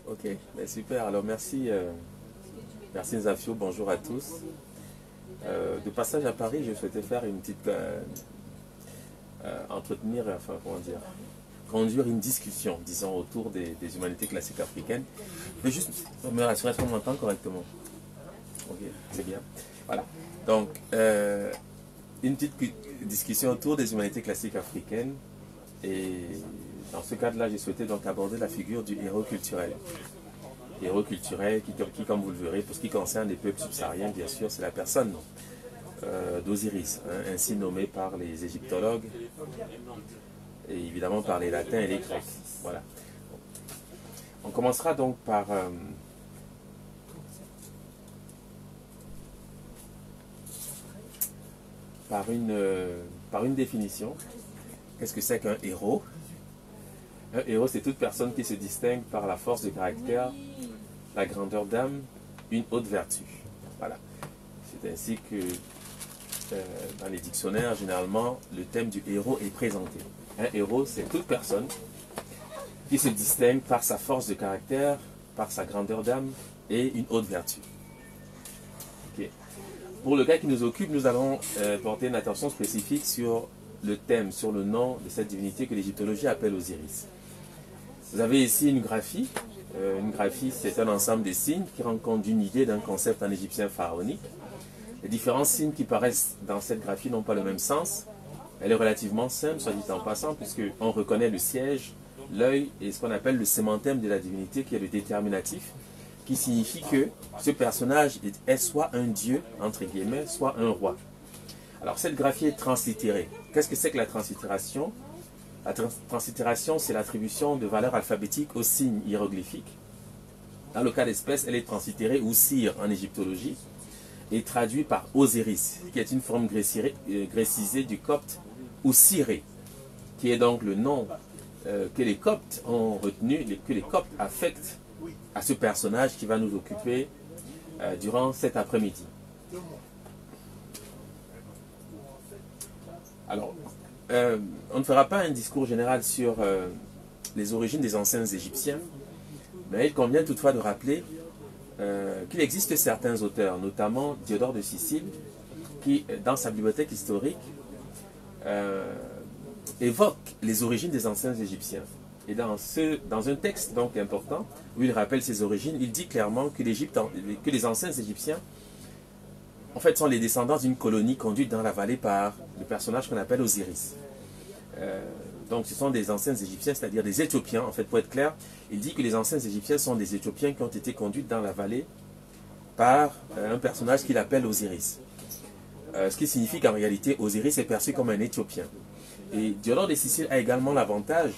Ok, ben super. Alors merci, merci Nzafio, bonjour à tous. De passage à Paris, je souhaitais faire une petite entretenir, enfin comment dire, conduire une discussion, disons, autour des humanités classiques africaines. Je vais juste me rassurer est-ce qu'on m'entend correctement. Ok, c'est bien. Voilà. Donc une petite discussion autour des humanités classiques africaines. Et dans ce cadre-là, j'ai souhaité donc aborder la figure du héros culturel. Héros culturel qui, comme vous le verrez, pour ce qui concerne les peuples subsahariens, bien sûr, c'est la personne d'Osiris, hein, ainsi nommé par les égyptologues et évidemment par les latins et les grecs. Voilà. On commencera donc par une définition. Qu'est-ce que c'est qu'un héros? Un héros, c'est toute personne qui se distingue par la force de caractère, la grandeur d'âme, une haute vertu. Voilà. C'est ainsi que dans les dictionnaires, généralement, le thème du héros est présenté. Un héros, c'est toute personne qui se distingue par sa force de caractère, par sa grandeur d'âme et une haute vertu. Okay. Pour le cas qui nous occupe, nous allons porter une attention spécifique sur le thème, sur le nom de cette divinité que l'égyptologie appelle Osiris. Vous avez ici une graphie. Une graphie, c'est un ensemble de signes qui rend compte d'une idée, d'un concept en égyptien pharaonique. Les différents signes qui paraissent dans cette graphie n'ont pas le même sens. Elle est relativement simple, soit dit en passant, puisqu'on reconnaît le siège, l'œil et ce qu'on appelle le sémantème de la divinité, qui est le déterminatif, qui signifie que ce personnage est soit un dieu, entre guillemets, soit un roi. Alors cette graphie est translittérée. Qu'est-ce que c'est que la translittération? La translittération, c'est l'attribution de valeurs alphabétiques aux signes hiéroglyphiques. Dans le cas d'espèce, elle est translittérée Osir en égyptologie et traduite par Osiris, qui est une forme grécisée du copte Osiré, qui est donc le nom que les coptes ont retenu, que les coptes affectent à ce personnage qui va nous occuper durant cet après-midi. Alors, on ne fera pas un discours général sur les origines des anciens Égyptiens, mais il convient toutefois de rappeler qu'il existe certains auteurs, notamment Diodore de Sicile, qui, dans sa bibliothèque historique, évoque les origines des anciens Égyptiens. Et dans un texte donc important, où il rappelle ses origines, il dit clairement que les anciens Égyptiens en fait, sont les descendants d'une colonie conduite dans la vallée par le personnage qu'on appelle Osiris. Donc, ce sont des anciens Égyptiens, c'est-à-dire des Éthiopiens. En fait, pour être clair, il dit que les anciens Égyptiens sont des Éthiopiens qui ont été conduits dans la vallée par un personnage qu'il appelle Osiris. Ce qui signifie qu'en réalité, Osiris est perçu comme un Éthiopien. Et Diodore de Sicile a également l'avantage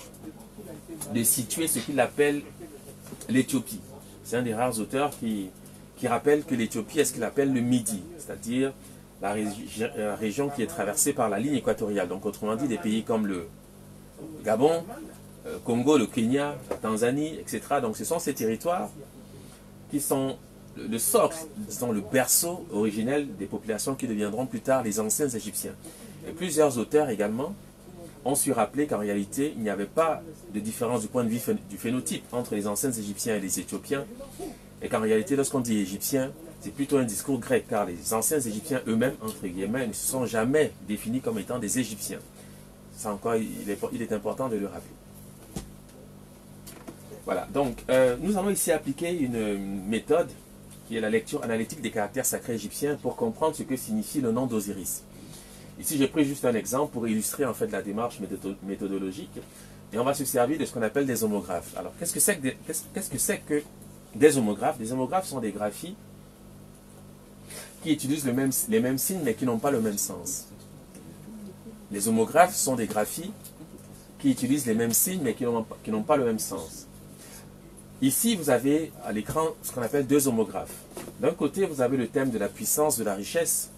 de situer ce qu'il appelle l'Éthiopie. C'est un des rares auteurs qui rappelle que l'Éthiopie est ce qu'il appelle le Midi, c'est-à-dire la région qui est traversée par la ligne équatoriale. Donc autrement dit, des pays comme le Gabon, Congo, le Kenya, la Tanzanie, etc. Donc ce sont ces territoires qui sont le socle, disons le berceau originel des populations qui deviendront plus tard les anciens Égyptiens. Et plusieurs auteurs également ont su rappeler qu'en réalité, il n'y avait pas de différence du point de vue du phénotype entre les anciens Égyptiens et les Éthiopiens, et qu'en réalité, lorsqu'on dit Égyptien, c'est plutôt un discours grec, car les anciens Égyptiens eux-mêmes, entre guillemets, ne se sont jamais définis comme étant des Égyptiens. Ça encore, il est important de le rappeler. Voilà, donc nous allons ici appliquer une méthode qui est la lecture analytique des caractères sacrés égyptiens pour comprendre ce que signifie le nom d'Osiris. Ici, j'ai pris juste un exemple pour illustrer en fait la démarche méthodologique, et on va se servir de ce qu'on appelle des homographes. Alors, qu'est-ce que c'est que des homographes? Des homographes sont des graphies qui utilisent les mêmes signes mais qui n'ont pas le même sens. Les homographes sont des graphies qui utilisent les mêmes signes mais qui n'ont pas le même sens. Ici, vous avez à l'écran ce qu'on appelle deux homographes. D'un côté, vous avez le thème de la puissance, de la richesse,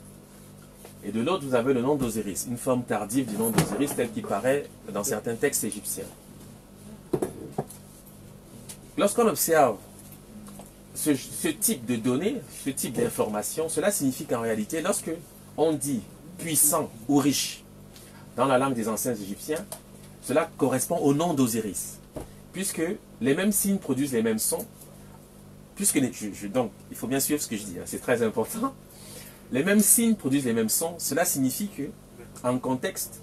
et de l'autre, vous avez le nom d'Osiris, une forme tardive du nom d'Osiris tel qu'il paraît dans certains textes égyptiens. Lorsqu'on observe ce type de données, ce type d'informations, cela signifie qu'en réalité, lorsque on dit puissant ou riche dans la langue des anciens Égyptiens, cela correspond au nom d'Osiris, puisque les mêmes signes produisent les mêmes sons, donc il faut bien suivre ce que je dis, hein, c'est très important. Les mêmes signes produisent les mêmes sons, cela signifie que, en contexte,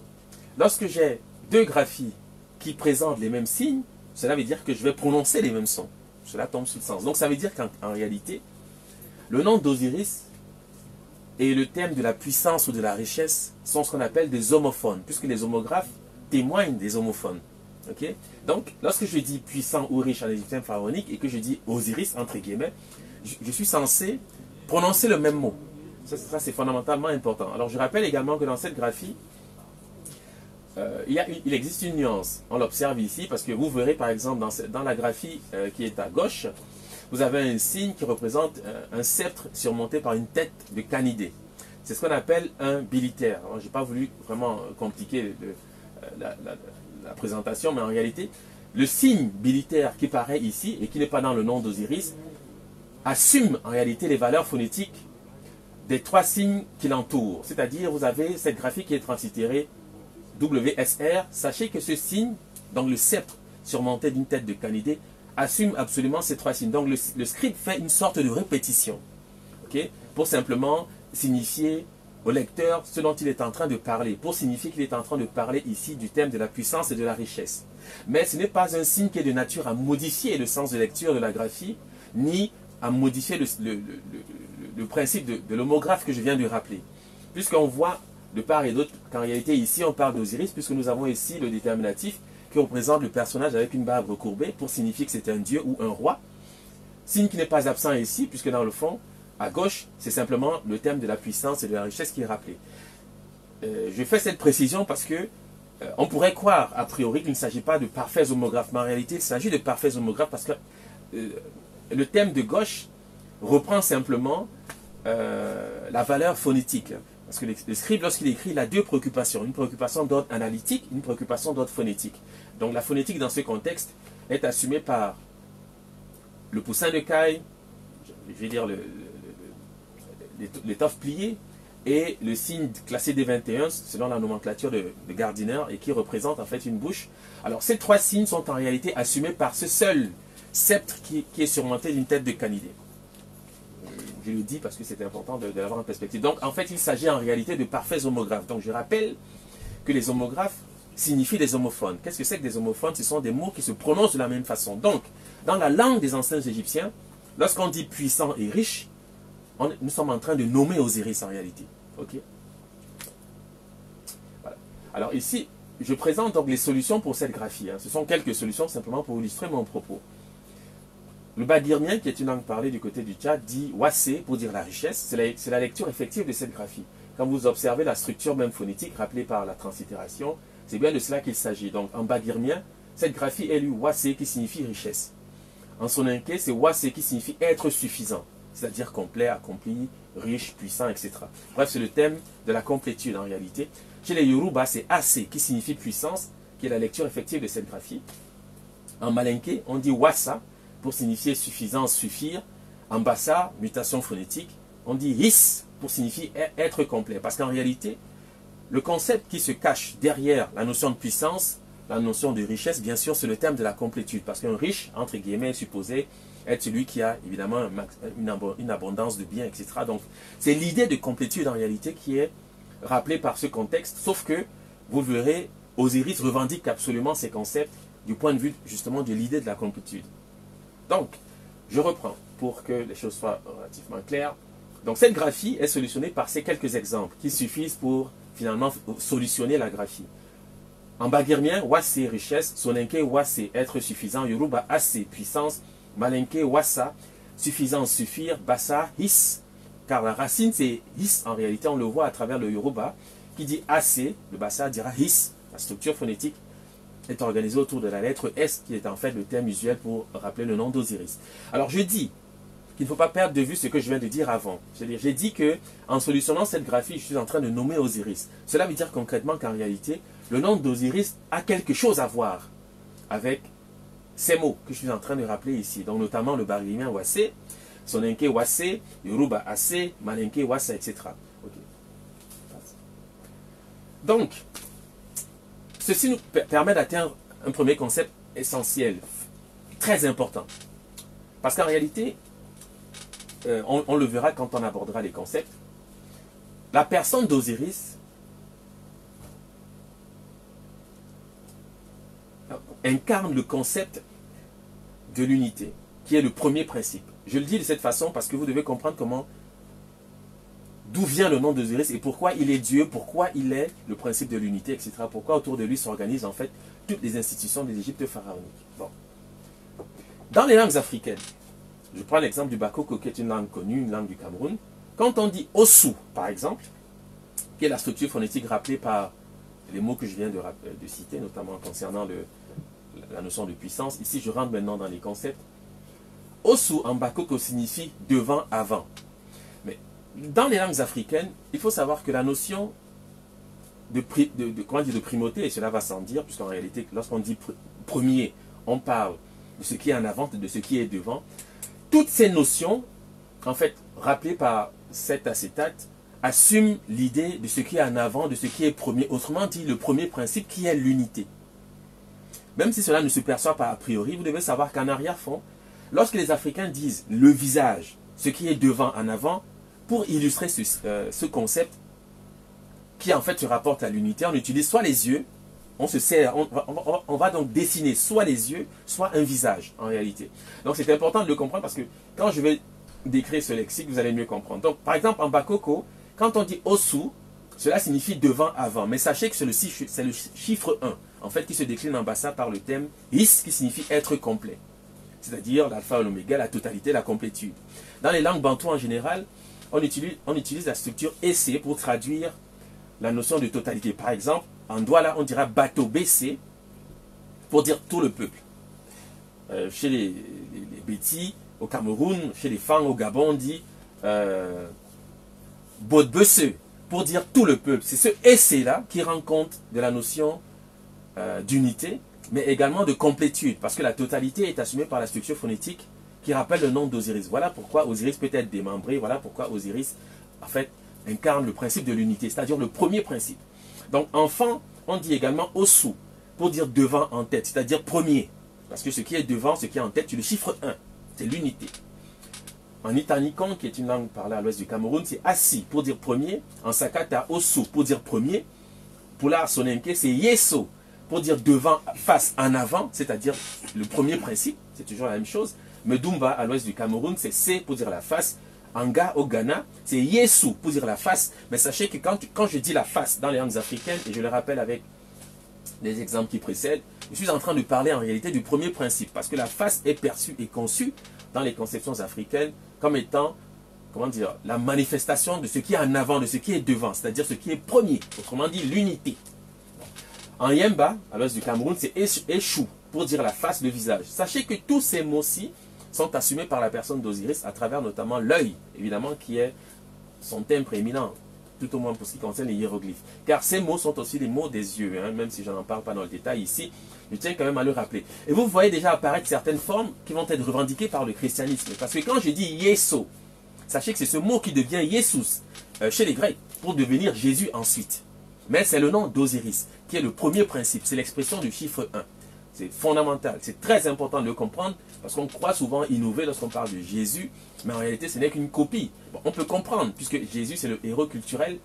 lorsque j'ai deux graphies qui présentent les mêmes signes, cela veut dire que je vais prononcer les mêmes sons. Cela tombe sous le sens. Donc ça veut dire qu'en réalité, le nom d'Osiris et le thème de la puissance ou de la richesse sont ce qu'on appelle des homophones, puisque les homographes témoignent des homophones. Okay? Donc, lorsque je dis puissant ou riche en égyptien pharaonique et que je dis Osiris, entre guillemets, je suis censé prononcer le même mot. Ça c'est fondamentalement important. Alors, je rappelle également que dans cette graphie, il existe une nuance. On l'observe ici parce que vous verrez par exemple dans la graphie qui est à gauche, vous avez un signe qui représente un sceptre surmonté par une tête de canidé. C'est ce qu'on appelle un bilitaire. Je n'ai pas voulu vraiment compliquer la présentation, mais en réalité, le signe bilitaire qui paraît ici et qui n'est pas dans le nom d'Osiris assume en réalité les valeurs phonétiques des trois signes qui l'entourent. C'est-à-dire, vous avez cette graphie qui est translittérée WSR. Sachez que ce signe, donc le sceptre surmonté d'une tête de canidé, assume absolument ces trois signes. Donc le script fait une sorte de répétition, okay, pour simplement signifier au lecteur ce dont il est en train de parler, pour signifier qu'il est en train de parler ici du thème de la puissance et de la richesse. Mais ce n'est pas un signe qui est de nature à modifier le sens de lecture de la graphie, ni à modifier le principe de l'homographe que je viens de rappeler. Puisqu'on voit de part et d'autre qu'en réalité ici on parle d'Osiris, puisque nous avons ici le déterminatif qui représente le personnage avec une barbe recourbée pour signifier que c'est un dieu ou un roi. Signe qui n'est pas absent ici, puisque dans le fond, à gauche, c'est simplement le thème de la puissance et de la richesse qui est rappelé. Je fais cette précision parce que on pourrait croire a priori qu'il ne s'agit pas de parfaits homographes, mais en réalité il s'agit de parfaits homographes parce que le thème de gauche reprend simplement la valeur phonétique. Parce que le scribe, lorsqu'il écrit, il a deux préoccupations. Une préoccupation d'ordre analytique, une préoccupation d'ordre phonétique. Donc la phonétique dans ce contexte est assumée par le poussin de caille, je vais dire l'étoffe pliée, et le signe classé D21 selon la nomenclature de Gardiner et qui représente en fait une bouche. Alors ces trois signes sont en réalité assumés par ce seul sceptre qui est surmonté d'une tête de canidé. Je le dis parce que c'est important de l'avoir en perspective. Donc en fait il s'agit en réalité de parfaits homographes. Donc je rappelle que les homographes signifient des homophones. Qu'est-ce que c'est que des homophones? Ce sont des mots qui se prononcent de la même façon. Donc dans la langue des anciens Égyptiens, lorsqu'on dit puissant et riche, nous sommes en train de nommer Osiris en réalité. Ok. Voilà. Alors ici, je présente donc les solutions pour cette graphie. Ce sont quelques solutions simplement pour illustrer mon propos. Le bagirmien, qui est une langue parlée du côté du Tchad, dit wassé pour dire la richesse. C'est la lecture effective de cette graphie. Quand vous observez la structure même phonétique rappelée par la translittération, c'est bien de cela qu'il s'agit. Donc en bagirmien, cette graphie est lue wassé qui signifie richesse. En soninké, c'est wassé qui signifie être suffisant, c'est-à-dire complet, accompli, riche, puissant, etc. Bref, c'est le thème de la complétude en réalité. Chez les Yoruba, c'est assez qui signifie puissance, qui est la lecture effective de cette graphie. En malinké, on dit wassa pour signifier suffisance, suffire. En bassa, mutation phonétique, on dit his pour signifier être complet. Parce qu'en réalité, le concept qui se cache derrière la notion de puissance, la notion de richesse, bien sûr, c'est le thème de la complétude. Parce qu'un riche, entre guillemets, est supposé être celui qui a évidemment une abondance de biens, etc. Donc, c'est l'idée de complétude en réalité qui est rappelée par ce contexte. Sauf que, vous le verrez, Osiris revendique absolument ces concepts du point de vue justement de l'idée de la complétude. Donc, je reprends pour que les choses soient relativement claires. Donc, cette graphie est solutionnée par ces quelques exemples qui suffisent pour finalement solutionner la graphie. En bagirmien, wassé, richesse. Soninké, wassé, être suffisant. Yoruba, assez, puissance. Malinké, wassa, suffisance, suffire. Bassa, his. Car la racine, c'est his. En réalité, on le voit à travers le Yoruba, qui dit AC, le bassa dira his. La structure phonétique est organisée autour de la lettre S, qui est en fait le terme usuel pour rappeler le nom d'Osiris. Alors je dis qu'il ne faut pas perdre de vue ce que je viens de dire avant. J'ai dit que en solutionnant cette graphie, je suis en train de nommer Osiris. Cela veut dire concrètement qu'en réalité, le nom d'Osiris a quelque chose à voir avec ces mots que je suis en train de rappeler ici. Donc notamment le barilien Wassé, Sonenke Wassé, Yoruba Assé, Malenke Wassa, etc. Okay. Donc, ceci nous permet d'atteindre un premier concept essentiel, très important. Parce qu'en réalité, on le verra quand on abordera les concepts, la personne d'Osiris incarne le concept de l'unité, qui est le premier principe. Je le dis de cette façon parce que vous devez comprendre d'où vient le nom d'Osiris et pourquoi il est Dieu, pourquoi il est le principe de l'unité, etc. Pourquoi autour de lui s'organisent en fait toutes les institutions de l'Égypte pharaonique. Bon. Dans les langues africaines, je prends l'exemple du Bakoko, qui est une langue connue, une langue du Cameroun. Quand on dit Osu, par exemple, qui est la structure phonétique rappelée par les mots que je viens de citer, notamment concernant la notion de puissance. Ici, je rentre maintenant dans les concepts. Osu en Bakoko signifie devant, avant. Mais dans les langues africaines, il faut savoir que la notion de primauté, et cela va sans dire, puisqu'en réalité, lorsqu'on dit premier, on parle de ce qui est en avant, de ce qui est devant. Toutes ces notions, en fait, rappelées par cet acétate, assument l'idée de ce qui est en avant, de ce qui est premier. Autrement dit, le premier principe qui est l'unité. Même si cela ne se perçoit pas a priori, vous devez savoir qu'en arrière-fond, lorsque les Africains disent le visage, ce qui est devant, en avant, pour illustrer ce concept qui en fait se rapporte à l'unité, on utilise soit les yeux, on va donc dessiner soit les yeux, soit un visage en réalité. Donc c'est important de le comprendre parce que quand je vais décrire ce lexique, vous allez mieux comprendre. Donc par exemple en Bakoko, quand on dit Osu, cela signifie devant, avant. Mais sachez que c'est le chiffre 1, en fait, qui se décline en bassa par le terme Is, qui signifie être complet. C'est-à-dire l'alpha et l'oméga, la totalité, la complétude. Dans les langues bantoues en général, on utilise la structure EC pour traduire la notion de totalité. Par exemple, en Douala, on dira bateau BC pour dire tout le peuple. Chez les Bétis, au Cameroun, chez les Fang, au Gabon, on dit Bodbese pour dire tout le peuple. C'est ce EC-là qui rend compte de la notion d'unité, mais également de complétude, parce que la totalité est assumée par la structure phonétique qui rappelle le nom d'Osiris. Voilà pourquoi Osiris peut être démembré, voilà pourquoi Osiris, en fait, incarne le principe de l'unité, c'est-à-dire le premier principe. Donc, enfant, on dit également Osu, pour dire devant, en tête, c'est-à-dire premier, parce que ce qui est devant, ce qui est en tête, c'est le chiffre 1, c'est l'unité. En Itanikon, qui est une langue parlée à l'ouest du Cameroun, c'est Assi, pour dire premier. En Sakata, Osu, pour dire premier. Pour la Sonenke, c'est Yeso, pour dire devant, face, en avant, c'est-à-dire le premier principe, c'est toujours la même chose. Medumba, à l'ouest du Cameroun, c'est C pour dire la face. Anga, au Ghana, c'est Yesu pour dire la face. Mais sachez que quand je dis la face dans les langues africaines, et je le rappelle avec les exemples qui précèdent, je suis en train de parler en réalité du premier principe. Parce que la face est perçue et conçue dans les conceptions africaines comme étant, comment dire, la manifestation de ce qui est en avant, de ce qui est devant, c'est-à-dire ce qui est premier. Autrement dit, l'unité. En Yemba, à l'ouest du Cameroun, c'est Eshu pour dire la face, le visage. Sachez que tous ces mots-ci sont assumés par la personne d'Osiris à travers notamment l'œil, évidemment, qui est son thème prééminent, tout au moins pour ce qui concerne les hiéroglyphes. Car ces mots sont aussi les mots des yeux, hein, même si je n'en parle pas dans le détail ici, je tiens quand même à le rappeler. Et vous voyez déjà apparaître certaines formes qui vont être revendiquées par le christianisme. Parce que quand je dis Yeso, sachez que c'est ce mot qui devient Yesus chez les Grecs, pour devenir Jésus ensuite. Mais c'est le nom d'Osiris, qui est le premier principe, c'est l'expression du chiffre 1. C'est fondamental, c'est très important de le comprendre, parce qu'on croit souvent innover lorsqu'on parle de Jésus, mais en réalité ce n'est qu'une copie. Bon, on peut comprendre, puisque Jésus c'est le héros culturel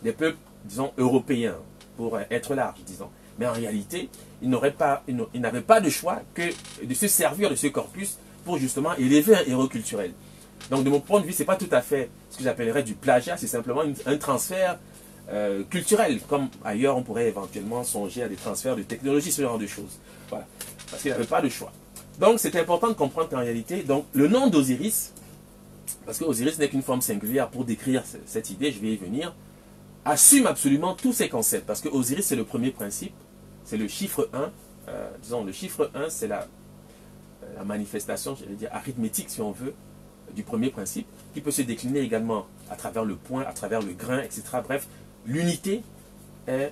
des peuples, disons, européens, pour être large, disons. Mais en réalité, il n'avait pas de choix que de se servir de ce corpus pour justement élever un héros culturel. Donc de mon point de vue, ce n'est pas tout à fait ce que j'appellerais du plagiat, c'est simplement un transfert culturel, comme ailleurs on pourrait éventuellement songer à des transferts de technologie, ce genre de choses. Voilà, parce qu'il n'avait pas de choix. Donc c'est important de comprendre qu'en réalité, donc, le nom d'Osiris, parce que Osiris n'est qu'une forme singulière pour décrire cette idée, je vais y venir, assume absolument tous ces concepts. Parce que Osiris, c'est le premier principe, c'est le chiffre 1. Disons, le chiffre 1, c'est la manifestation, j'allais dire, arithmétique, si on veut, du premier principe, qui peut se décliner également à travers le point, à travers le grain, etc. Bref, l'unité est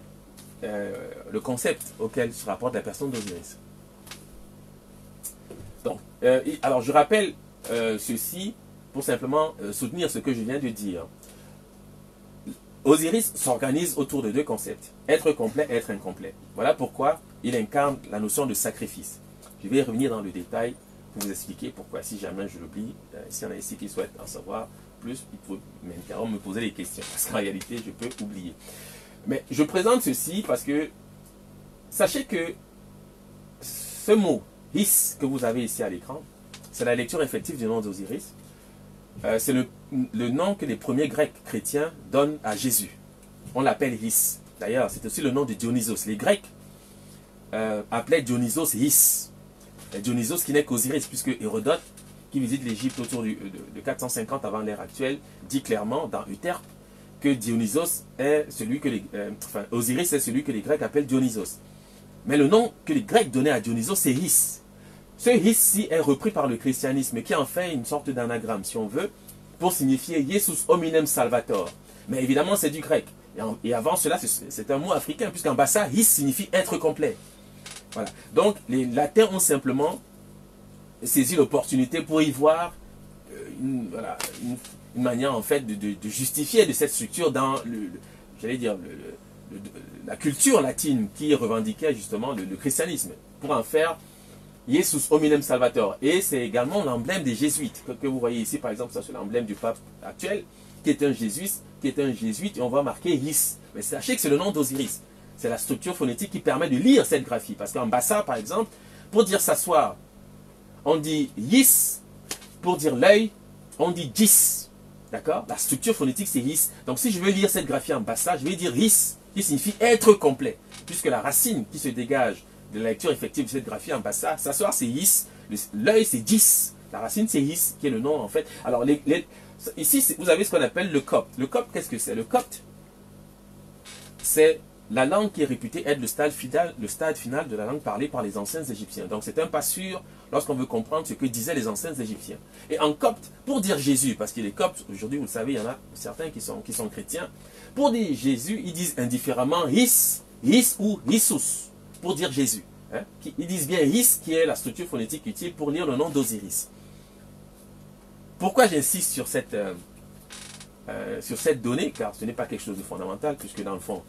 le concept auquel se rapporte la personne d'Osiris. Donc, alors je rappelle ceci pour simplement soutenir ce que je viens de dire. Osiris s'organise autour de deux concepts, être complet et être incomplet. Voilà pourquoi il incarne la notion de sacrifice. Je vais revenir dans le détail pour vous expliquer pourquoi, si jamais je l'oublie. S'il y en a ici qui souhaitent en savoir plus, ils peuvent me poser des questions, parce qu'en réalité, je peux oublier. Mais je présente ceci parce que, sachez que ce mot, His, que vous avez ici à l'écran, c'est la lecture effective du nom d'Osiris. C'est le nom que les premiers Grecs chrétiens donnent à Jésus. On l'appelle His. D'ailleurs, c'est aussi le nom de Dionysos. Les Grecs appelaient Dionysos His. Dionysos qui n'est qu'Osiris, puisque Hérodote, qui visite l'Égypte autour de 450 avant l'ère actuelle, dit clairement dans Euterpe que Dionysos est celui que Osiris est celui que les Grecs appellent Dionysos. Mais le nom que les Grecs donnaient à Dionysos, c'est His. Ce His-ci est repris par le christianisme, qui en fait une sorte d'anagramme, si on veut, pour signifier Jesus hominem salvator. Mais évidemment, c'est du grec. Et avant cela, c'est un mot africain, puisqu'en bassa, His signifie être complet. Voilà. Donc, les latins ont simplement saisi l'opportunité pour y voir une manière, en fait, de justifier de cette structure dans, j'allais dire, la culture latine qui revendiquait justement le christianisme, pour en faire Jesus hominem salvator. Et c'est également l'emblème des jésuites, que vous voyez ici, par exemple, ça c'est l'emblème du pape actuel, qui est un jésuite, et on voit marquer His. Mais sachez que c'est le nom d'Osiris. C'est la structure phonétique qui permet de lire cette graphie. Parce qu'en bassa, par exemple, pour dire s'asseoir, on dit Yis. Pour dire l'œil, on dit Jis. D'accord? La structure phonétique, c'est His. Donc si je veux lire cette graphie en bassa, je vais dire His, qui signifie être complet. Puisque la racine qui se dégage de la lecture effective de cette graphie en bassa, s'asseoir, c'est His. L'œil, c'est Jis. La racine, c'est His, qui est le nom, en fait. Alors, ici, vous avez ce qu'on appelle le copte. Le copte, qu'est-ce que c'est? Le copte, c'est la langue qui est réputée être le stade final de la langue parlée par les anciens Égyptiens. Donc c'est un pas sûr lorsqu'on veut comprendre ce que disaient les anciens Égyptiens. Et en copte, pour dire Jésus, parce qu'il est copte, aujourd'hui vous le savez, il y en a certains qui sont chrétiens, pour dire Jésus, ils disent indifféremment His ou Hissus, pour dire Jésus. Hein? Ils disent bien His, qui est la structure phonétique utile pour lire le nom d'Osiris. Pourquoi j'insiste sur cette donnée? Car ce n'est pas quelque chose de fondamental, puisque dans le fond,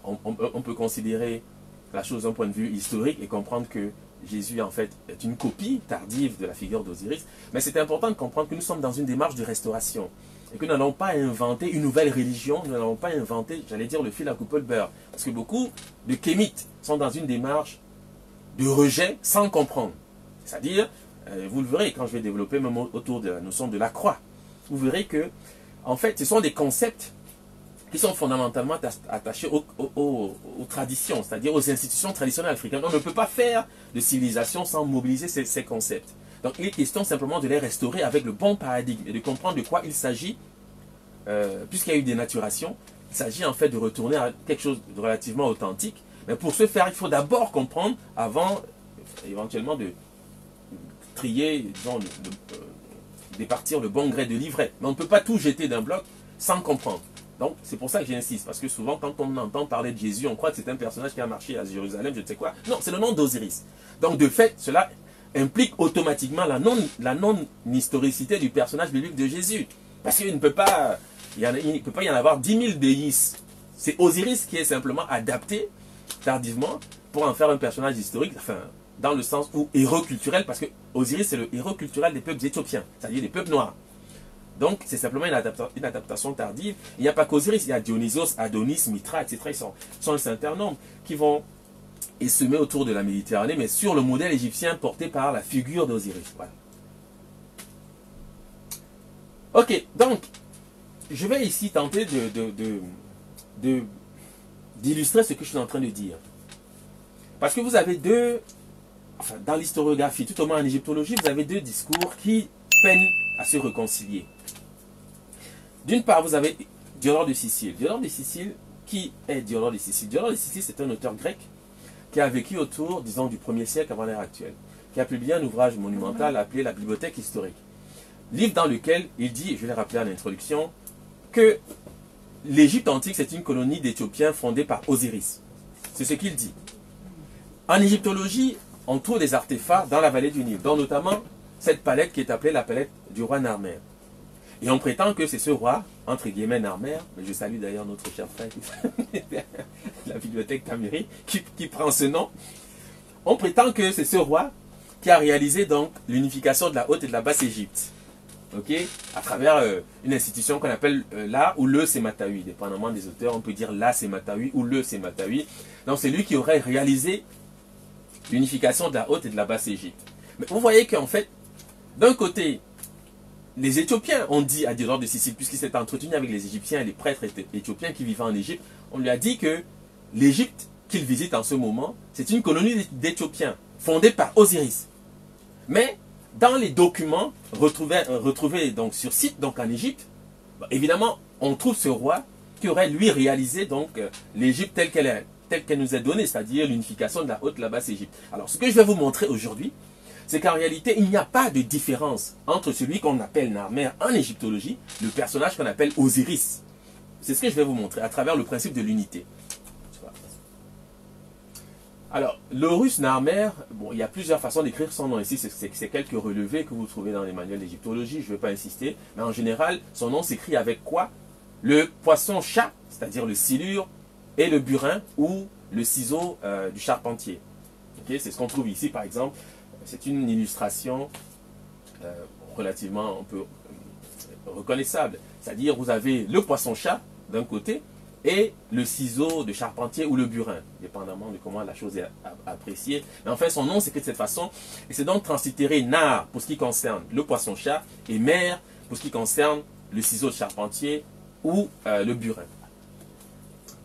on peut considérer la chose d'un point de vue historique et comprendre que Jésus en fait est une copie tardive de la figure d'Osiris. Mais c'est important de comprendre que nous sommes dans une démarche de restauration et que nous n'allons pas inventer une nouvelle religion, nous n'allons pas inventer, j'allais dire, le fil à couper le beurre. Parce que beaucoup de kémites sont dans une démarche de rejet sans comprendre. C'est-à-dire, vous le verrez quand je vais développer même autour de la notion de la croix, vous verrez que en fait ce sont des concepts qui sont fondamentalement attachés aux traditions, c'est-à-dire aux institutions traditionnelles africaines. On ne peut pas faire de civilisation sans mobiliser ces concepts. Donc il est question simplement de les restaurer avec le bon paradigme et de comprendre de quoi il s'agit, puisqu'il y a eu dénaturation, il s'agit en fait de retourner à quelque chose de relativement authentique. Mais pour ce faire, il faut d'abord comprendre avant éventuellement de trier, disons, départir le bon gré de l'ivraie. Mais on ne peut pas tout jeter d'un bloc sans comprendre. Donc, c'est pour ça que j'insiste, parce que souvent, quand on entend parler de Jésus, on croit que c'est un personnage qui a marché à Jérusalem, je ne sais quoi. Non, c'est le nom d'Osiris. Donc, de fait, cela implique automatiquement la non-historicité du personnage biblique de Jésus. Parce qu'il ne peut pas, y en avoir 10 000 déisses. C'est Osiris qui est simplement adapté, tardivement, pour en faire un personnage historique, enfin, dans le sens où héros culturel, parce que Osiris, c'est le héros culturel des peuples éthiopiens, c'est-à-dire des peuples noirs. Donc, c'est simplement une adaptation tardive. Il n'y a pas qu'Osiris, il y a Dionysos, Adonis, Mitra, etc. Ils sont un certain nombre qui vont essaimer autour de la Méditerranée, mais sur le modèle égyptien porté par la figure d'Osiris. Voilà. Ok, donc, je vais ici tenter d'illustrer ce que je suis en train de dire. Parce que vous avez dans l'historiographie, tout au moins en égyptologie, vous avez deux discours qui peinent à se réconcilier. D'une part, vous avez Diodore de Sicile. Diodore de Sicile, qui est Diodore de Sicile? Diodore de Sicile, c'est un auteur grec qui a vécu autour, disons, du 1er siècle avant l'ère actuelle, qui a publié un ouvrage monumental appelé La Bibliothèque historique. Livre dans lequel il dit, et je vais le rappeler à l'introduction, que l'Égypte antique, c'est une colonie d'Éthiopiens fondée par Osiris. C'est ce qu'il dit. En égyptologie, on trouve des artefacts dans la vallée du Nil, dont notamment cette palette qui est appelée la palette du roi Narmer. Et on prétend que c'est ce roi, entre guillemets Narmer, mais je salue d'ailleurs notre cher frère, la bibliothèque Tamiri, qui prend ce nom. On prétend que c'est ce roi qui a réalisé donc l'unification de la Haute et de la Basse Égypte. Okay, à travers une institution qu'on appelle la ou le Sématawi, dépendamment des auteurs, on peut dire la Sématawi ou le Sématawi. Donc c'est lui qui aurait réalisé l'unification de la Haute et de la Basse Égypte. Mais vous voyez qu'en fait, d'un côté, les Éthiopiens ont dit à Diodore de Sicile, puisqu'il s'est entretenu avec les Égyptiens et les prêtres éthiopiens qui vivaient en Égypte, on lui a dit que l'Égypte qu'il visite en ce moment, c'est une colonie d'Éthiopiens fondée par Osiris. Mais dans les documents retrouvés donc sur site, donc en Égypte, évidemment, on trouve ce roi qui aurait lui réalisé donc l'Égypte telle qu'elle nous est donnée, c'est-à-dire l'unification de la Haute et de la Basse Égypte. Alors, ce que je vais vous montrer aujourd'hui, c'est qu'en réalité, il n'y a pas de différence entre celui qu'on appelle Narmer en égyptologie, le personnage qu'on appelle Osiris. C'est ce que je vais vous montrer à travers le principe de l'unité. Alors, l'Horus Narmer, bon, il y a plusieurs façons d'écrire son nom ici, c'est quelques relevés que vous trouvez dans les manuels d'égyptologie, je ne vais pas insister, mais en général, son nom s'écrit avec quoi? Le poisson-chat, c'est-à-dire le silure, et le burin ou le ciseau du charpentier. Okay, c'est ce qu'on trouve ici, par exemple. C'est une illustration relativement un peu reconnaissable. C'est-à-dire, vous avez le poisson-chat d'un côté et le ciseau de charpentier ou le burin, dépendamment de comment la chose est appréciée. Mais enfin, son nom s'écrit de cette façon. Et c'est donc translittéré nar pour ce qui concerne le poisson-chat et mer pour ce qui concerne le ciseau de charpentier ou le burin.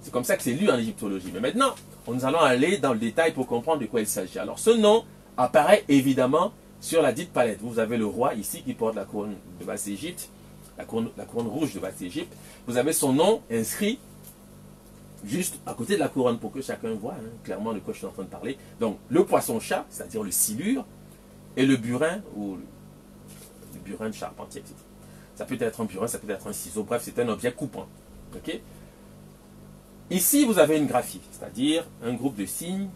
C'est comme ça que c'est lu en égyptologie. Mais maintenant, nous allons aller dans le détail pour comprendre de quoi il s'agit. Alors, ce nom apparaît évidemment sur la dite palette. Vous avez le roi ici qui porte la couronne de Basse-Égypte, la couronne rouge de Basse-Égypte. Vous avez son nom inscrit juste à côté de la couronne pour que chacun voit clairement de quoi je suis en train de parler. Donc, le poisson-chat, c'est-à-dire le silure, et le burin, ou le burin de charpentier, etc. Ça peut être un burin, ça peut être un ciseau, bref, c'est un objet coupant. Okay? Ici, vous avez une graphie, c'est-à-dire un groupe de signes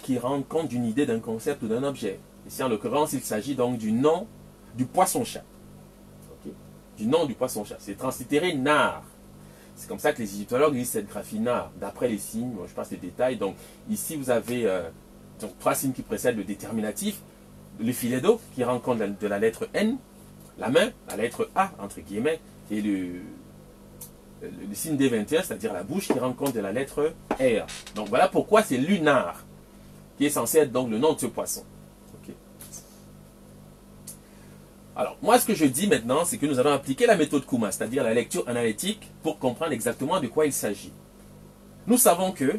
qui rendent compte d'une idée, d'un concept ou d'un objet. Ici, en l'occurrence, il s'agit donc du nom du poisson-chat. Okay? Du nom du poisson-chat. C'est translittéré nar. C'est comme ça que les égyptologues lisent cette graphie nar, d'après les signes. Bon, je passe les détails. Donc, ici, vous avez donc, 3 signes qui précèdent le déterminatif. Le filet d'eau, qui rend compte de la lettre N. La main, la lettre A, entre guillemets. Et le signe D21, c'est-à-dire la bouche, qui rend compte de la lettre R. Donc, voilà pourquoi c'est lunar, qui est censé être donc le nom de ce poisson. Okay. Alors, moi, ce que je dis maintenant, c'est que nous allons appliquer la méthode Kuma, c'est-à-dire la lecture analytique, pour comprendre exactement de quoi il s'agit. Nous savons que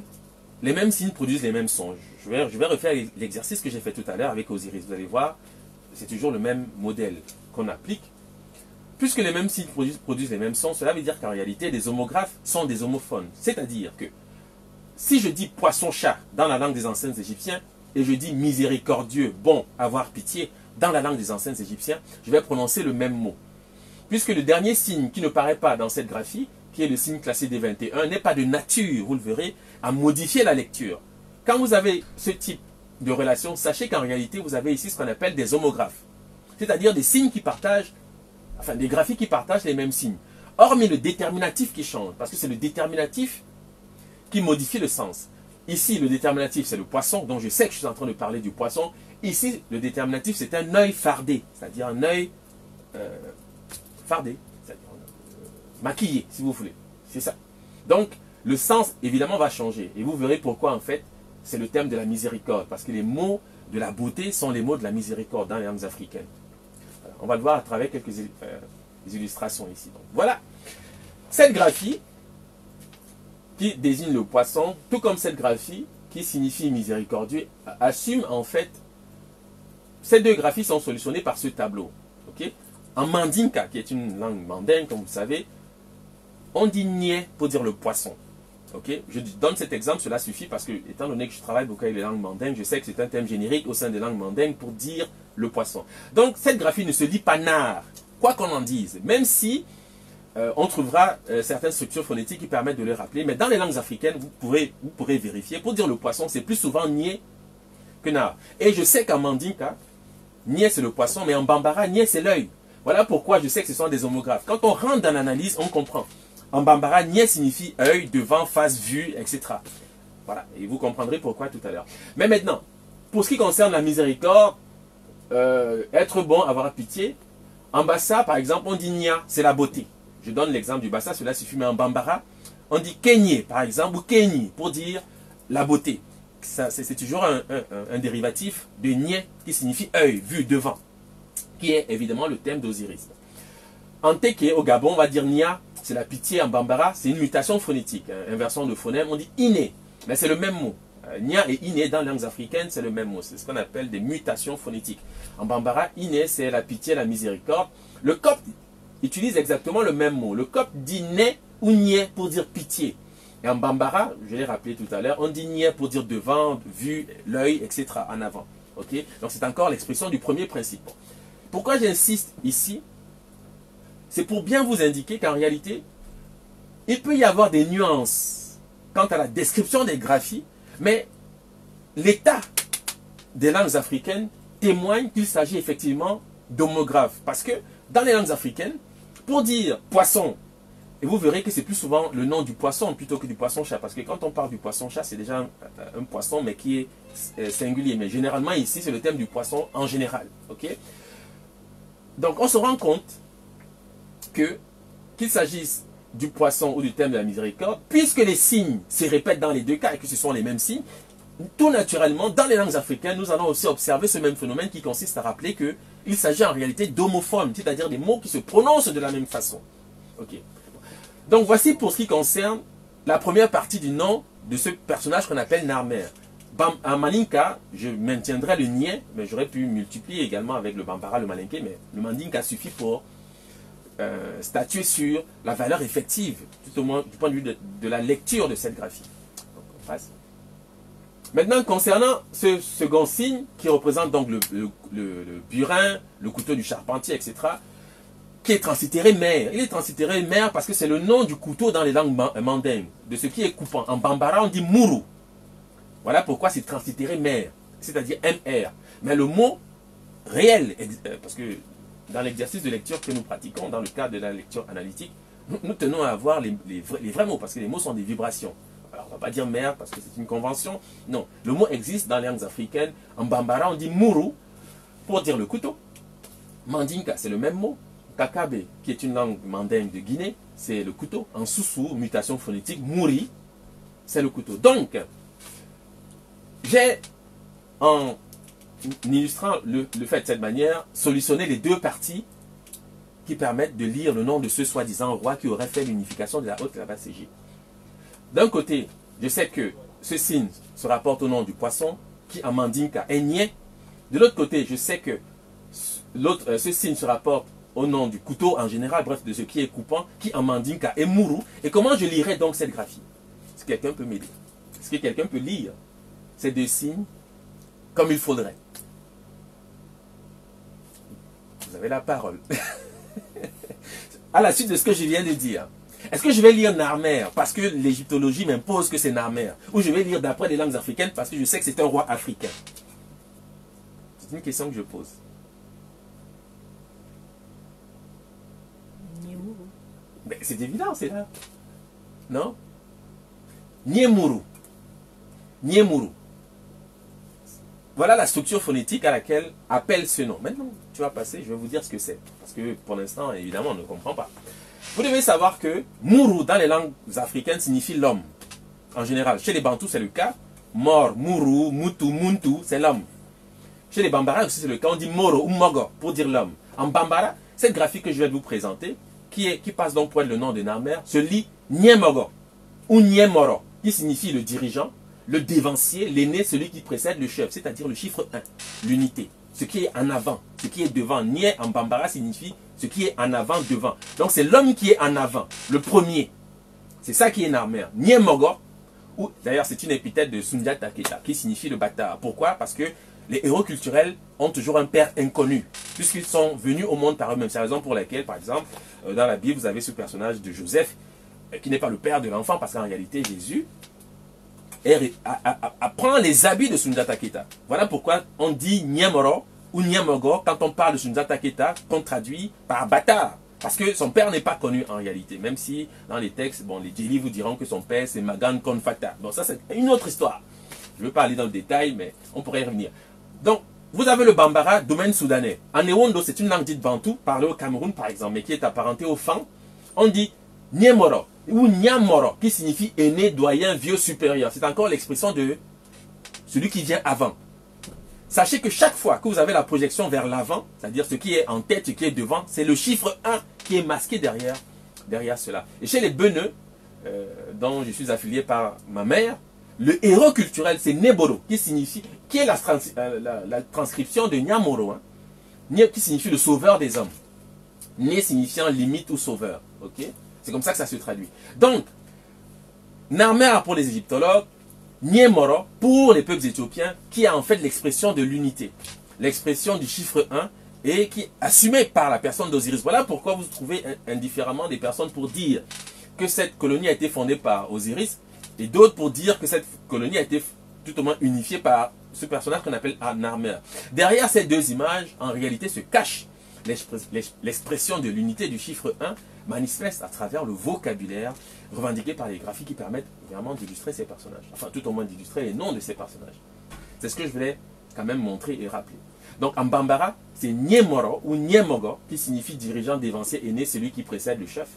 les mêmes signes produisent les mêmes sons. Je vais refaire l'exercice que j'ai fait tout à l'heure avec Osiris. Vous allez voir, c'est toujours le même modèle qu'on applique. Puisque les mêmes signes produisent les mêmes sons, cela veut dire qu'en réalité, les homographes sont des homophones. C'est-à-dire que si je dis poisson-chat dans la langue des anciens Égyptiens, et je dis miséricordieux, bon, avoir pitié, dans la langue des anciens Égyptiens, je vais prononcer le même mot. Puisque le dernier signe qui ne paraît pas dans cette graphie, qui est le signe classé D21, n'est pas de nature, vous le verrez, à modifier la lecture. Quand vous avez ce type de relation, sachez qu'en réalité, vous avez ici ce qu'on appelle des homographes. C'est-à-dire des signes qui partagent, enfin des graphies qui partagent les mêmes signes. Hormis le déterminatif qui change, parce que c'est le déterminatif qui modifie le sens. Ici, le déterminatif, c'est le poisson, donc je sais que je suis en train de parler du poisson. Ici, le déterminatif, c'est un œil fardé, c'est-à-dire un œil fardé, c'est-à-dire maquillé, si vous voulez. C'est ça. Donc, le sens, évidemment, va changer. Et vous verrez pourquoi, en fait, c'est le thème de la miséricorde. Parce que les mots de la beauté sont les mots de la miséricorde dans les langues africaines. Voilà. On va le voir à travers quelques illustrations ici. Donc, voilà. Cette graphie qui désigne le poisson, tout comme cette graphie qui signifie miséricordieux, assume en fait, ces deux graphies sont solutionnées par ce tableau. Okay? En mandinka, qui est une langue mandingue, comme vous savez, on dit niais pour dire le poisson. Okay? Je donne cet exemple, cela suffit parce que, étant donné que je travaille beaucoup avec les langues mandingues, je sais que c'est un terme générique au sein des langues mandingues pour dire le poisson. Donc, cette graphie ne se lit pas nar, quoi qu'on en dise, même si on trouvera certaines structures phonétiques qui permettent de le rappeler. Mais dans les langues africaines, vous pourrez vérifier. Pour dire le poisson, c'est plus souvent niais que nar. Et je sais qu'en mandinka, niais c'est le poisson, mais en bambara, niais c'est l'œil. Voilà pourquoi je sais que ce sont des homographes. Quand on rentre dans l'analyse, on comprend. En bambara, niais signifie œil, devant, face, vue, etc. Voilà, et vous comprendrez pourquoi tout à l'heure. Mais maintenant, pour ce qui concerne la miséricorde, être bon, avoir pitié, en bassa, par exemple, on dit nia, c'est la beauté. Je donne l'exemple du bassa, cela suffit, mais en bambara, on dit kenye, par exemple, ou kenyi, pour dire la beauté. C'est toujours un dérivatif de niais, qui signifie œil, vue, devant, qui est évidemment le thème d'Osiris. En teke, au Gabon, on va dire nia, c'est la pitié en bambara, c'est une mutation phonétique, inversion de phonème, on dit iné, mais c'est le même mot. Nia et iné dans les langues africaines, c'est le même mot, c'est ce qu'on appelle des mutations phonétiques. En bambara, iné, c'est la pitié, la miséricorde. Le copte utilise exactement le même mot. Le copte dit né ou niais pour dire pitié. Et en bambara, je l'ai rappelé tout à l'heure, on dit niais pour dire devant, vue, l'œil, etc. en avant. Okay? Donc c'est encore l'expression du premier principe. Pourquoi j'insiste ici? C'est pour bien vous indiquer qu'en réalité, il peut y avoir des nuances quant à la description des graphies, mais l'état des langues africaines témoigne qu'il s'agit effectivement d'homographes. Parce que dans les langues africaines, pour dire poisson, et vous verrez que c'est plus souvent le nom du poisson plutôt que du poisson-chat. Parce que quand on parle du poisson-chat, c'est déjà un poisson, mais qui est singulier. Mais généralement, ici, c'est le thème du poisson en général. Okay? Donc, on se rend compte qu'il s'agisse du poisson ou du thème de la miséricorde, puisque les signes se répètent dans les deux cas et que ce sont les mêmes signes, tout naturellement, dans les langues africaines, nous allons aussi observer ce même phénomène qui consiste à rappeler qu'il s'agit en réalité d'homophones, c'est-à-dire des mots qui se prononcent de la même façon. Okay. Donc voici pour ce qui concerne la première partie du nom de ce personnage qu'on appelle Narmer. En Maninka, je maintiendrai le niais, mais j'aurais pu multiplier également avec le Bambara, le Malinké, mais le Mandinka suffit pour statuer sur la valeur effective, tout au moins du point de vue de la lecture de cette graphie. Donc, on passe. Maintenant, concernant ce second signe, qui représente donc le burin, le couteau du charpentier, etc., qui est translittéré mère. Il est translittéré mère parce que c'est le nom du couteau dans les langues mandingues, de ce qui est coupant. En bambara, on dit muru. Voilà pourquoi c'est translittéré mère, c'est-à-dire MR. Mais le mot réel, parce que dans l'exercice de lecture que nous pratiquons, dans le cadre de la lecture analytique, nous tenons à avoir les vrais mots, parce que les mots sont des vibrations. Alors, on ne va pas dire mère parce que c'est une convention. Non, le mot existe dans les langues africaines. En bambara, on dit muru pour dire le couteau. Mandinka, c'est le même mot. Kakabe, qui est une langue mandingue de Guinée, c'est le couteau. En Soussou, mutation phonétique, muri, c'est le couteau. Donc, j'ai, en illustrant le fait de cette manière, solutionné les deux parties qui permettent de lire le nom de ce soi-disant roi qui aurait fait l'unification de la haute et la basse Égypte. D'un côté, je sais que ce signe se rapporte au nom du poisson, qui en mandinka est niais. De l'autre côté, je sais que ce signe se rapporte au nom du couteau en général, bref, de ce qui est coupant, qui en mandinka est muru. Et comment je lirai donc cette graphie? Est-ce que quelqu'un peut m'aider? Est-ce que quelqu'un peut lire ces deux signes comme il faudrait? Vous avez la parole. À la suite de ce que je viens de dire, est-ce que je vais lire Narmer parce que l'égyptologie m'impose que c'est Narmer, ou je vais lire d'après les langues africaines parce que je sais que c'est un roi africain? C'est une question que je pose. C'est évident, c'est là. Non? Niemuru. Niemuru. Voilà la structure phonétique à laquelle appelle ce nom. Maintenant, tu vas passer, je vais vous dire ce que c'est. Parce que pour l'instant, évidemment, on ne comprend pas. Vous devez savoir que Muru, dans les langues africaines, signifie l'homme. En général, chez les Bantous, c'est le cas. Mor, Muru, Mutu, Muntu, c'est l'homme. Chez les Bambara aussi, c'est le cas. On dit Moro ou Mogo pour dire l'homme. En Bambara, cette graphique que je vais vous présenter, qui passe donc pour être le nom de Narmer, se lit Niemogo ou Niemoro, qui signifie le dirigeant, le dévancier, l'aîné, celui qui précède le chef, c'est-à-dire le chiffre 1, l'unité, ce qui est en avant, ce qui est devant. Nie en Bambara signifie ce qui est en avant, devant. Donc c'est l'homme qui est en avant, le premier, C'est ça qui est Narmer. Niemogor, ou d'ailleurs c'est une épithète de Sundiata Keita, qui signifie le bâtard. Pourquoi? Parce que les héros culturels ont toujours un père inconnu, puisqu'ils sont venus au monde par eux-mêmes. C'est la raison pour laquelle, par exemple, dans la Bible, vous avez ce personnage de Joseph, qui n'est pas le père de l'enfant, parce qu'en réalité, Jésus apprend les habits de Sundiata Keita. Voilà pourquoi on dit Niemoro ou Niemogor quand on parle de Sundiata Keita, qu'on traduit par bâtard. Parce que son père n'est pas connu en réalité, même si dans les textes, bon, les Djeli vous diront que son père c'est Magan Konfata. Bon, ça c'est une autre histoire. Je ne veux pas aller dans le détail, mais on pourrait y revenir. Donc, vous avez le Bambara, domaine soudanais. En Ewondo, c'est une langue dite bantou, parlée au Cameroun par exemple, mais qui est apparentée au Fang. On dit Niemoro ou Niamoro, qui signifie aîné, doyen, vieux, supérieur. C'est encore l'expression de celui qui vient avant. Sachez que chaque fois que vous avez la projection vers l'avant, c'est-à-dire ce qui est en tête, ce qui est devant, c'est le chiffre 1 qui est masqué derrière cela. Et chez les Beneux, dont je suis affilié par ma mère, le héros culturel, c'est Neboro, qui est la transcription de Nyamoro, hein, qui signifie le sauveur des hommes. Né signifiant limite ou sauveur. Okay? C'est comme ça que ça se traduit. Donc, Narmer pour les égyptologues, Niemoro pour les peuples éthiopiens, qui a en fait l'expression de l'unité, l'expression du chiffre 1 et qui est assumée par la personne d'Osiris. Voilà pourquoi vous trouvez indifféremment des personnes pour dire que cette colonie a été fondée par Osiris et d'autres pour dire que cette colonie a été tout au moins unifiée par ce personnage qu'on appelle Narmer. Derrière ces deux images, en réalité, se cache l'expression de l'unité du chiffre 1 manifeste à travers le vocabulaire revendiqué par les graphies qui permettent vraiment d'illustrer ces personnages. Enfin, tout au moins d'illustrer les noms de ces personnages. C'est ce que je voulais quand même montrer et rappeler. Donc, en Bambara, c'est Niemoro ou Niemogo, qui signifie dirigeant, dévancier, aîné, celui qui précède le chef.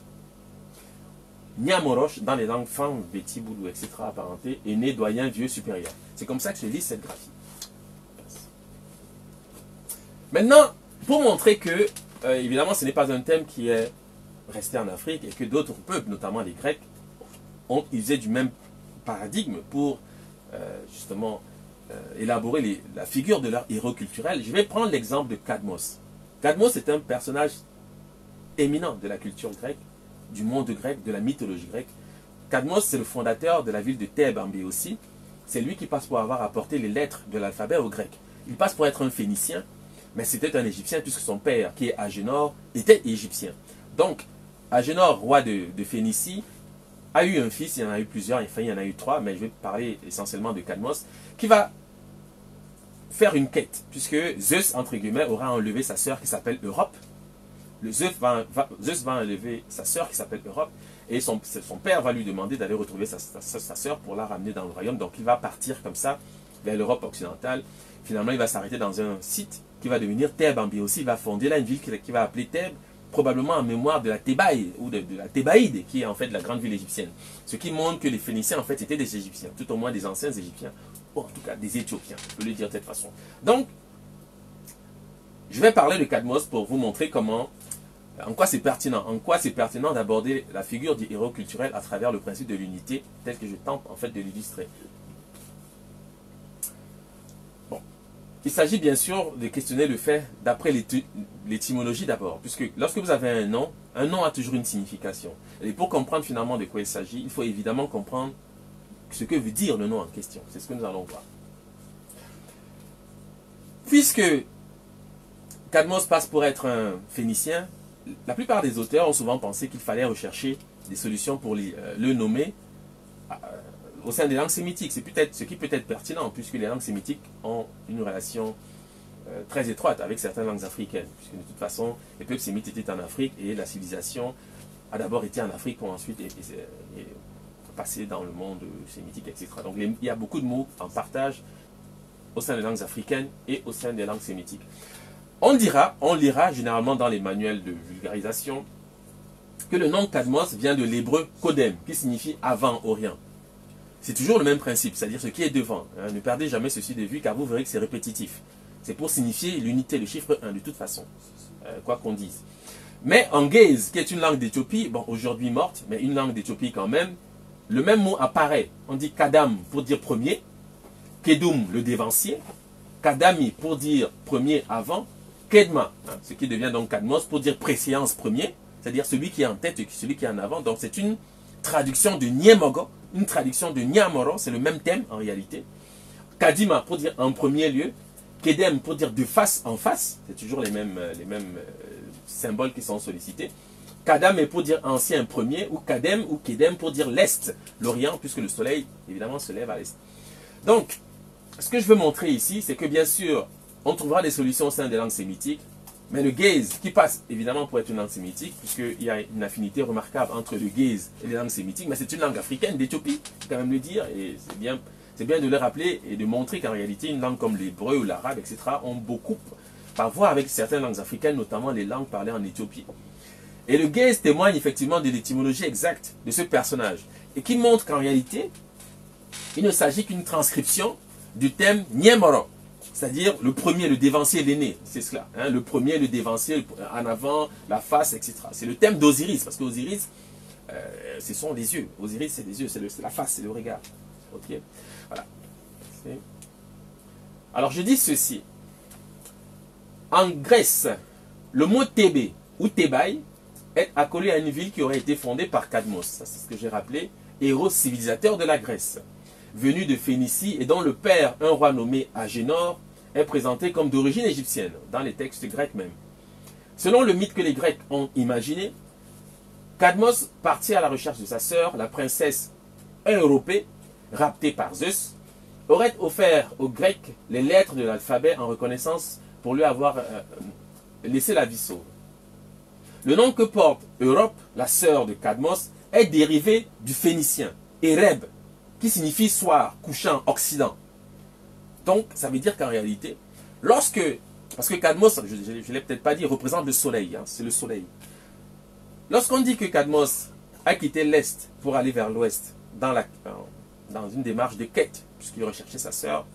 Niamoroche, dans les langues Fang, Beti, Boulou, etc., apparentés, aîné, doyen, vieux, supérieur. C'est comme ça que je lis cette graphie. Maintenant, pour montrer que, évidemment, ce n'est pas un thème qui est resté en Afrique et que d'autres peuples, notamment les Grecs, ont usé du même paradigme pour justement élaborer la figure de leur héros culturel. Je vais prendre l'exemple de Cadmos. Cadmos est un personnage éminent de la culture grecque, du monde grec, de la mythologie grecque. Cadmos, c'est le fondateur de la ville de Thèbes en Béotie. C'est lui qui passe pour avoir apporté les lettres de l'alphabet aux Grecs. Il passe pour être un Phénicien, mais c'était un Égyptien puisque son père, qui est Agénor, était égyptien. Donc, Agénor, roi de Phénicie, a eu un fils, il y en a eu plusieurs, enfin il y en a eu 3, mais je vais parler essentiellement de Cadmos, qui va faire une quête, puisque Zeus, entre guillemets, aura enlevé sa sœur qui s'appelle Europe. Zeus va enlever sa sœur qui s'appelle Europe, et son père va lui demander d'aller retrouver sa sœur pour la ramener dans le royaume. Donc il va partir comme ça vers l'Europe occidentale. Finalement, il va s'arrêter dans un site qui va devenir Thèbes en Béotie. Il va fonder là une ville qu'il va appeler Thèbes, probablement en mémoire de la Thébaïde, ou de la Thébaïde, qui est en fait la grande ville égyptienne. Ce qui montre que les Phéniciens, en fait, étaient des Égyptiens, tout au moins des anciens Égyptiens, ou en tout cas des Éthiopiens, je peux le dire de cette façon. Donc, je vais parler de Cadmos pour vous montrer en quoi c'est pertinent d'aborder la figure du héros culturel à travers le principe de l'unité, tel que je tente en fait de l'illustrer. Bon. Il s'agit bien sûr de questionner le fait d'après l'étymologie d'abord, puisque lorsque vous avez un nom a toujours une signification. Et pour comprendre finalement de quoi il s'agit, il faut évidemment comprendre ce que veut dire le nom en question. C'est ce que nous allons voir. Puisque Cadmos passe pour être un Phénicien, la plupart des auteurs ont souvent pensé qu'il fallait rechercher des solutions pour le nommer au sein des langues sémitiques. C'est peut-être ce qui peut être pertinent, puisque les langues sémitiques ont une relation très étroite avec certaines langues africaines, puisque de toute façon, les peuples sémites étaient en Afrique et la civilisation a d'abord été en Afrique pour ensuite passer dans le monde sémitique, etc. Donc il y a beaucoup de mots en partage au sein des langues africaines et au sein des langues sémitiques. On lira généralement dans les manuels de vulgarisation que le nom Cadmos vient de l'hébreu Kodem, qui signifie avant-orient. C'est toujours le même principe, c'est-à-dire ce qui est devant. Hein, ne perdez jamais ceci de vue, car vous verrez que c'est répétitif. C'est pour signifier l'unité, le chiffre 1, de toute façon, quoi qu'on dise. Mais en Gaze, qui est une langue d'Éthiopie, bon, aujourd'hui morte, mais une langue d'Éthiopie quand même, le même mot apparaît. On dit Kadam pour dire premier, Kedum, le dévancier, Kadami pour dire premier avant, Kedma, hein, ce qui devient donc Cadmos pour dire préséance premier, c'est-à-dire celui qui est en tête et celui qui est en avant. Donc c'est une traduction de Niemogo, une traduction de Niamoro, c'est le même thème en réalité. Kadima pour dire en premier lieu, Kedem pour dire de face en face, c'est toujours les mêmes symboles qui sont sollicités. Kadam est pour dire ancien premier, ou Kadem ou Kedem pour dire l'Est, l'Orient, puisque le soleil évidemment se lève à l'Est. Donc, ce que je veux montrer ici, c'est que bien sûr, on trouvera des solutions au sein des langues sémitiques, mais le gaze, qui passe évidemment pour être une langue sémitique, puisqu'il y a une affinité remarquable entre le gaze et les langues sémitiques, mais c'est une langue africaine d'Éthiopie, il faut quand même le dire, et c'est bien de le rappeler et de montrer qu'en réalité, une langue comme l'hébreu ou l'arabe, etc., ont beaucoup à voir avec certaines langues africaines, notamment les langues parlées en Éthiopie. Et le gaze témoigne effectivement de l'étymologie exacte de ce personnage, et qui montre qu'en réalité, il ne s'agit qu'une transcription du thème Niemoro, c'est-à-dire le premier, le dévancier, l'aîné, c'est cela. Hein, le premier, le dévancier, en avant, la face, etc. C'est le thème d'Osiris, parce qu'Osiris, ce sont les yeux. Osiris, c'est les yeux, c'est la face, c'est le regard. Ok, voilà. Alors, je dis ceci. En Grèce, le mot Thébé ou Thébaï est accolé à une ville qui aurait été fondée par Cadmos. Ça, c'est ce que j'ai rappelé, héros civilisateur de la Grèce, venu de Phénicie et dont le père, un roi nommé Agénor, est présenté comme d'origine égyptienne, dans les textes grecs même. Selon le mythe que les Grecs ont imaginé, Cadmos partit à la recherche de sa sœur, la princesse Europée, raptée par Zeus, aurait offert aux Grecs les lettres de l'alphabet en reconnaissance pour lui avoir laissé la vie sauve. Le nom que porte Europe, la sœur de Cadmos, est dérivé du phénicien, Ereb, qui signifie soir, couchant, occident. Donc, ça veut dire qu'en réalité, parce que Cadmos, je ne l'ai peut-être pas dit, représente le soleil, hein, c'est le soleil. Lorsqu'on dit que Cadmos a quitté l'Est pour aller vers l'Ouest, dans une démarche de quête, puisqu'il recherchait sa sœur,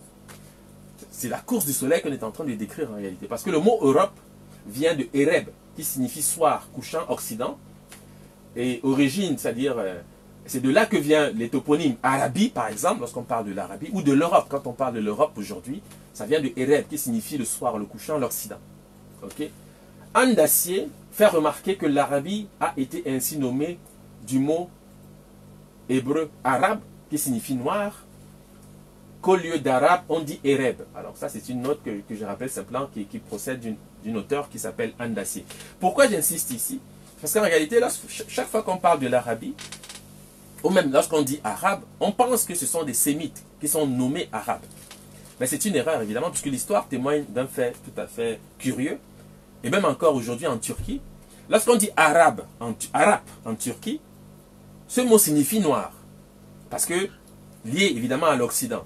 c'est la course du soleil qu'on est en train de décrire en réalité. Parce que le mot Europe vient de Ereb, qui signifie soir, couchant, occident, et origine, c'est-à-dire... c'est de là que vient les toponymes Arabie, par exemple, lorsqu'on parle de l'Arabie, ou de l'Europe. Quand on parle de l'Europe aujourd'hui, ça vient de Ereb, qui signifie le soir, le couchant, l'Occident. Okay? Anne d'Acier fait remarquer que l'Arabie a été ainsi nommée du mot hébreu arabe, qui signifie noir, qu'au lieu d'arabe, on dit Ereb. Alors ça, c'est une note que je rappelle simplement, qui procède d'une auteure qui s'appelle Anne d'Acier. Pourquoi j'insiste ici? Parce qu'en réalité, chaque fois qu'on parle de l'Arabie, ou même lorsqu'on dit arabe, on pense que ce sont des sémites qui sont nommés arabes. Mais c'est une erreur évidemment, puisque l'histoire témoigne d'un fait tout à fait curieux. Et même encore aujourd'hui en Turquie, lorsqu'on dit arabe en Turquie, ce mot signifie noir. Parce que lié évidemment à l'Occident.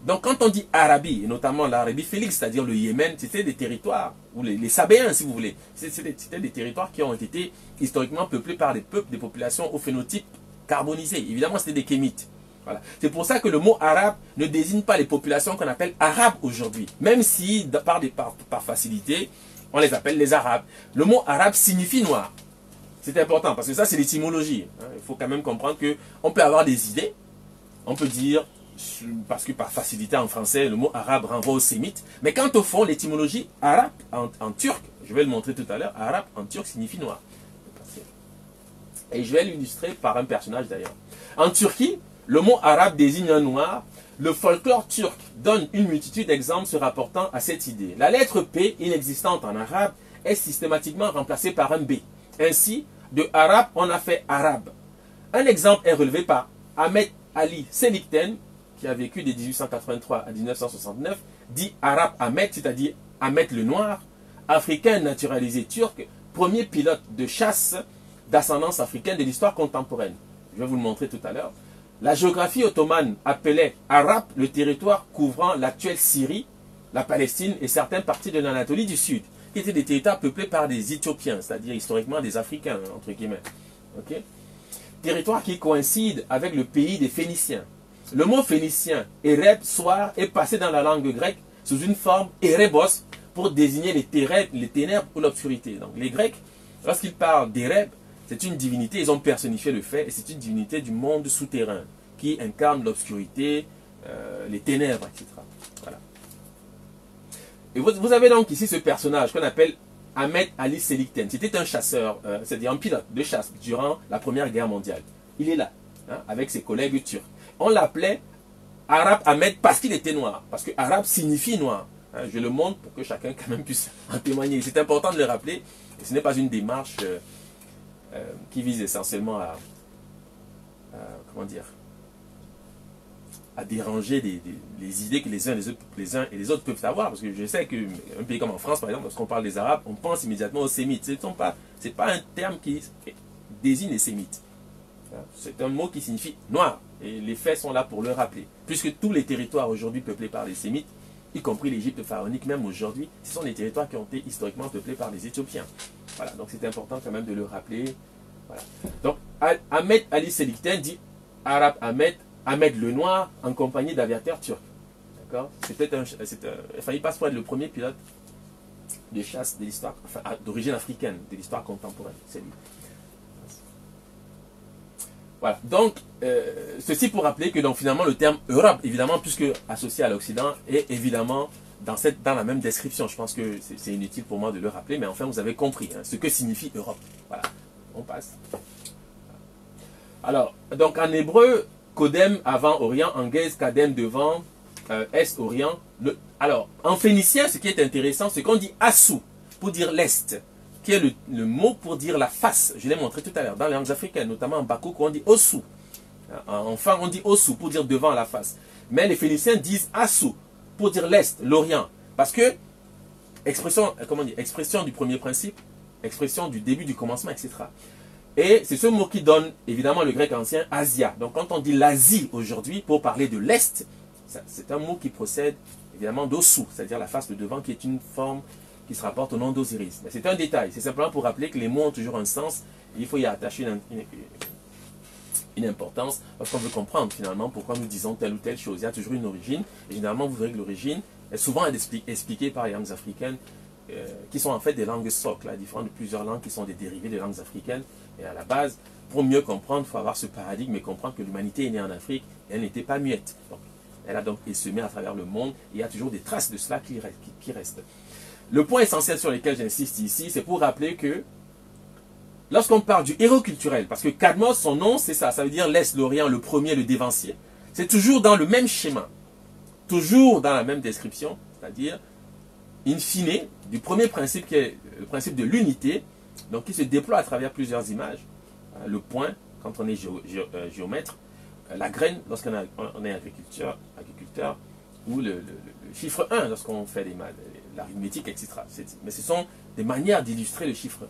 Donc quand on dit Arabie, et notamment l'Arabie Félix, c'est-à-dire le Yémen, c'était des territoires, ou les Sabéens si vous voulez, c'était des territoires qui ont été historiquement peuplés par des peuples, des populations au phénotype carbonisé. Évidemment, c'était des kémites. Voilà. C'est pour ça que le mot arabe ne désigne pas les populations qu'on appelle arabes aujourd'hui. Même si, par facilité, on les appelle les arabes. Le mot arabe signifie noir. C'est important, parce que ça, c'est l'étymologie. Il faut quand même comprendre qu'on peut avoir des idées. On peut dire, parce que par facilité en français, le mot arabe renvoie aux sémites. Mais quant au fond, l'étymologie arabe en turc, je vais le montrer tout à l'heure, arabe en turc signifie noir. Et je vais l'illustrer par un personnage d'ailleurs. En Turquie, le mot arabe désigne un noir. Le folklore turc donne une multitude d'exemples se rapportant à cette idée. La lettre P, inexistante en arabe, est systématiquement remplacée par un B. Ainsi, de arabe, on a fait arabe. Un exemple est relevé par Ahmet Ali Selikten, qui a vécu de 1883 à 1969, dit arabe Ahmet, c'est-à-dire Ahmet le Noir, africain naturalisé turc, premier pilote de chasse d'ascendance africaine de l'histoire contemporaine. Je vais vous le montrer tout à l'heure. La géographie ottomane appelait arabe le territoire couvrant l'actuelle Syrie, la Palestine et certaines parties de l'Anatolie du Sud, qui étaient des territoires peuplés par des Éthiopiens, c'est-à-dire historiquement des Africains, entre guillemets. Okay? Territoire qui coïncide avec le pays des Phéniciens. Le mot phénicien, Ereb, soir, est passé dans la langue grecque sous une forme Erebos pour désigner les ténèbres ou l'obscurité. Donc les Grecs, lorsqu'ils parlent d'Ereb, c'est une divinité, ils ont personnifié le fait, et c'est une divinité du monde souterrain, qui incarne l'obscurité, les ténèbres, etc. Voilà. Et vous avez donc ici ce personnage qu'on appelle Ahmet Ali Selikten. C'était un chasseur, c'est-à-dire un pilote de chasse durant la Première Guerre mondiale. Il est là. hein, avec ses collègues turcs. On l'appelait Arab Ahmed parce qu'il était noir, parce que arabe signifie noir. Hein, je le montre pour que chacun quand même puisse en témoigner. C'est important de le rappeler. Et ce n'est pas une démarche qui vise essentiellement à comment dire, à déranger les idées que les uns et les autres peuvent avoir. Parce que je sais qu'un pays comme en France, par exemple, lorsqu'on parle des Arabes, on pense immédiatement aux Sémites. Ce n'est pas un terme qui désigne les Sémites. C'est un mot qui signifie noir. Et les faits sont là pour le rappeler. Puisque tous les territoires aujourd'hui peuplés par les Sémites, y compris l'Égypte pharaonique, même aujourd'hui, ce sont les territoires qui ont été historiquement peuplés par les Éthiopiens. Voilà, donc c'est important quand même de le rappeler. Voilà. Donc, Ahmed Ali Selikten dit Arab Ahmed, Ahmed le Noir, en compagnie d'aviateurs turcs. D'accord? Enfin, il passe pour être le premier pilote de chasse de l'histoire, enfin, d'origine africaine, de l'histoire contemporaine. C'est lui. Voilà. Donc, ceci pour rappeler que donc, finalement, le terme Europe, évidemment, puisque associé à l'Occident, est évidemment dans la même description. Je pense que c'est inutile pour moi de le rappeler, mais enfin, vous avez compris hein, ce que signifie Europe. Voilà. On passe. Alors, donc en hébreu, Kodem avant Orient, en Gez, Kadem devant, Est, Orient. Alors, en phénicien, ce qui est intéressant, c'est qu'on dit Assou pour dire l'Est, qui est le mot pour dire la face. Je l'ai montré tout à l'heure dans les langues africaines, notamment en Bakouk, on dit Ossou. Enfin, on dit Ossou pour dire devant la face. Mais les phéniciens disent Assou pour dire l'Est, l'Orient. Parce que, expression du premier principe, expression du début, du commencement, etc. Et c'est ce mot qui donne, évidemment, le grec ancien, Asia. Donc, quand on dit l'Asie aujourd'hui, pour parler de l'Est, c'est un mot qui procède, évidemment, d'Ossou, c'est-à-dire la face de devant, qui est une forme qui se rapporte au nom d'Osiris. Mais c'est un détail. C'est simplement pour rappeler que les mots ont toujours un sens. Et il faut y attacher une importance lorsqu'on veut comprendre, finalement, pourquoi nous disons telle ou telle chose. Il y a toujours une origine. Et généralement, vous verrez que l'origine est souvent expliquée par les langues africaines, qui sont en fait des langues socles, différentes de plusieurs langues qui sont des dérivés des langues africaines. Et à la base, pour mieux comprendre, il faut avoir ce paradigme et comprendre que l'humanité est née en Afrique et elle n'était pas muette. Donc, elle a donc essaimé à travers le monde et il y a toujours des traces de cela qui restent. Le point essentiel sur lequel j'insiste ici, c'est pour rappeler que lorsqu'on parle du héros culturel, parce que Cadmos, son nom, c'est ça veut dire l'Est, l'Orient, le premier, le dévancier. C'est toujours dans le même schéma, toujours dans la même description, c'est-à-dire, in fine, du premier principe qui est le principe de l'unité, donc qui se déploie à travers plusieurs images. Le point, quand on est géomètre, la graine, lorsqu'on est agriculteur, ou le chiffre 1, lorsqu'on fait l'arithmétique, etc. Mais ce sont des manières d'illustrer le chiffre 1.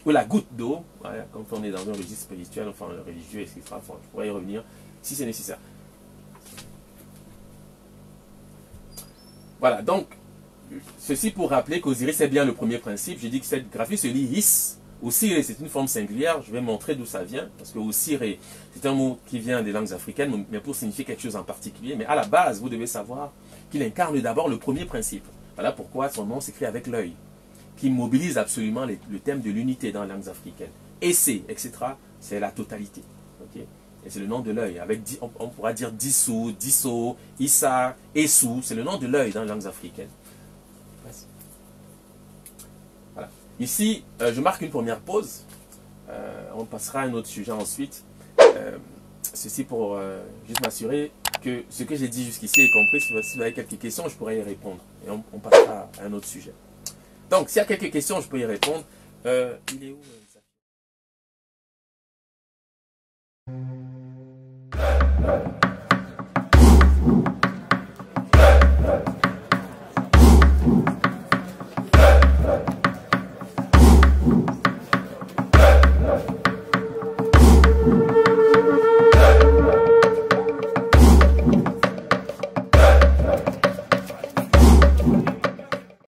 Ou la goutte d'eau, voilà, quand on est dans un registre spirituel, enfin religieux, etc. Enfin, je pourrais y revenir si c'est nécessaire. Voilà, donc, ceci pour rappeler qu'Osiris est bien le premier principe. Je dis que cette graphie se lit Is. Osiré, c'est une forme singulière. Je vais montrer d'où ça vient. Parce que Osiré, c'est un mot qui vient des langues africaines, mais pour signifier quelque chose en particulier. Mais à la base, vous devez savoir qu'il incarne d'abord le premier principe. Voilà pourquoi son nom s'écrit avec l'œil, qui mobilise absolument le thème de l'unité dans les langues africaines. Essai, etc., c'est la totalité. Okay? Et c'est le nom de l'œil. On pourra dire Dissou, Disso, Issa, Essou. C'est le nom de l'œil dans les langues africaines. Voilà. Ici, je marque une première pause. On passera à un autre sujet ensuite. Ceci pour juste m'assurer que ce que j'ai dit jusqu'ici est compris. Si vous avez quelques questions, je pourrais y répondre. Et on passera à un autre sujet. Donc, s'il y a quelques questions, je peux y répondre. Il est où